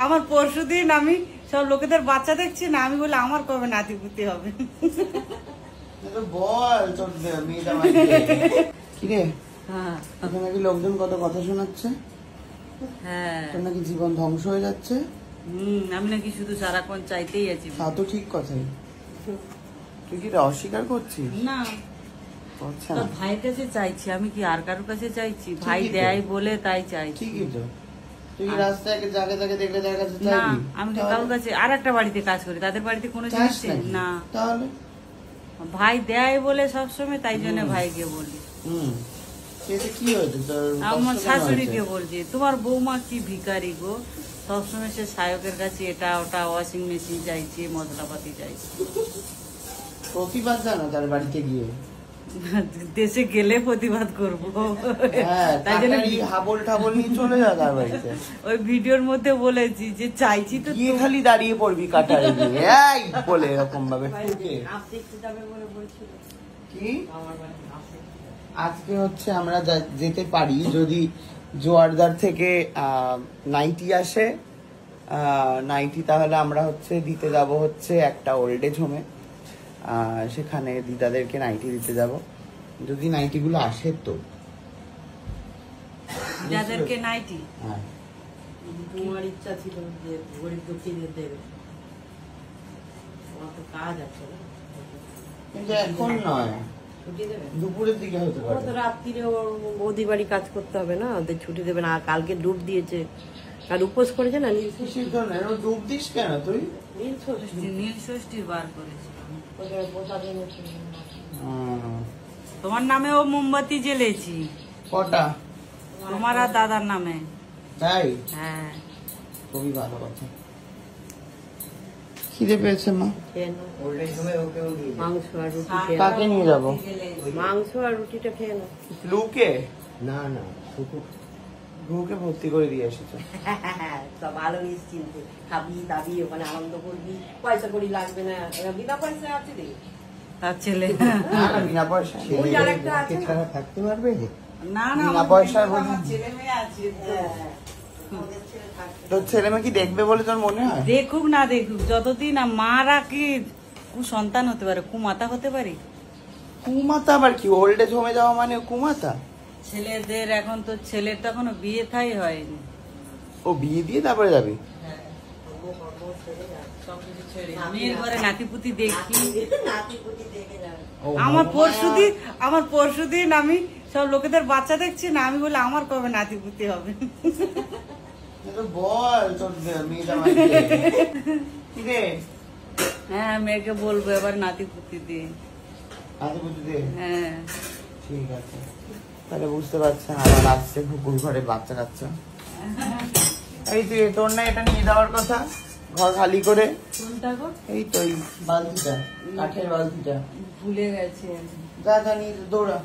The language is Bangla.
আমার পরশুদিন আমি সব লোকেদের বাচ্চা দেখছি না, আমি বলি আমার কবে নাতিপুতি হবে। বল তোর মেয়েটা কিরে নাকি লোকজন কত কথা শোনাচ্ছে? হ্যাঁ তোর নাকি জীবন ধ্বংস হয়ে যাচ্ছে। আমি নাকি শুধু সারাক্ষণ চাইতেই আছি। তা তো ঠিক কথাই, তুই কি অস্বীকার করছিস? না তোর ভাইয়ের কাছে চাইছি, আমি কি আর কারোর কাছে চাইছি? ভাই দেয় বলে তাই চাইছি। ঠিকই তো, তুই কি রাস্তায় জায়গায় দেখলে তার কাছে না, আমি তো কারোর কাছে আর একটা বাড়িতে কাজ করি, তাদের বাড়িতে কোনো জিনিস না। তাহলে ভাই দেয় বলে সবসময়, তাই জন্য ভাইকে বলি। কি হয়েছে তোর? আমার শাশুড়িকে বলছি তোমার বৌমা কি ভিখারি গো, সবসময় সে সায়কের কাছে এটা ওটা ওয়াশিং মেশিন চাইছে, মশলাপাতি চাইছে। প্রতিবাদ জানো তার বাড়িতে গিয়ে? দেশে গেলে প্রতিবাদ করবো, তাই জন্য হাবল ঠাবল নিয়ে চলে যা তার বাড়িতে। ওই ভিডিওর মধ্যে বলেছি যে চাইছি তো গিয়ে খালি দাঁড়িয়ে পড়বি কাটারে গিয়ে এই বলে এরকম ভাবে। কি আজকে হচ্ছে আমরা যেতে পারি যদি জোয়ারদার থেকে নাইটি আসে, নাইটি তাহলে আমরা হচ্ছে দিতে যাব হচ্ছে একটা ওল্ড এজ হোমে, সেখানে দিদাদেরকে নাইটি দিতে যাব। যদি নাইটি গুলো আসে তো যাদেরকে নাইটি, হ্যাঁ তোমার ইচ্ছা ছিল যে গরিব দুঃখীদের দেবে, তোমার তো কাজ আছে না। কিন্তু এখন নয়, দুপুরের দিকে হতে পারে। তো রাত্রিরে বৌদি বাড়ি কাজ করতে হবে না, ওদের ছুটি দেবে না। কালকে ডুব দিয়েছে আর উপোস করেছে না। ডুব দিস কেন তুই? নীল ষষ্ঠী বার করেছে, তোমার নামে ও মোমবাতি জ্বেলেছি। কটা? তোমার আর দাদার নামে। তাই? হ্যাঁ, খুবই ভালো কথা। খিদে পেয়েছে মা, মাংস আর রুটি। কাকে নিয়ে যাবো? মাংস আর রুটিটা খেয়ে নাও। লুকে? না না, লুকে ভর্তি করে দিয়ে এসেছে। ভালো নিশ্চিন্তে খাবি দাবি, ওখানে আনন্দ করবি, পয়সা করি লাগবে না। বিনা পয়সা আছে রে তার ছেলে। বিনা পয়সা ছাড়া থাকতে পারবে না? বিনা পয়সার ছেলে মেয়ে আছে। তোর ছেলে মেয়ে কি দেখবে বলে তোর মনে হয়? দেখুক না দেখুক, যতদিন মারা কি সন্তান হতে পারে, কুমাতা হতে পারে। কুমাতা আবার কি? ওল্ড এজ হোমে যাওয়া মানে কুমাতা? ছেলেদের এখন তো, ছেলের তো এখনো বিয়ে থাই হয়নি। ও বিয়ে দিয়ে তারপরে যাবি? মেয়ের ঘরে নাতিপুতি দেখি। আমার পরশুদিন আমি সব লোকেদের বাচ্চা দেখছি না, আমি বলি আমার কবে নাতিপুতি হবে। বল তোর মেয়েটা হ্যাঁ, মেয়েকে বলবো এবার নাতিপুতি দিয়ে। হ্যাঁ ঠিক আছে, তাহলে বুঝতে পারছেন আমার আসছে কুকুর ঘরে বাচ্চা কাচ্চা। এই তুই তোর না এটা নিয়ে যাওয়ার কথা ঘর খালি করে? এই তো এই বালতিটা, কাঠের বালতিটা ভুলে গেছে। যা যা নিয়ে দৌড়া।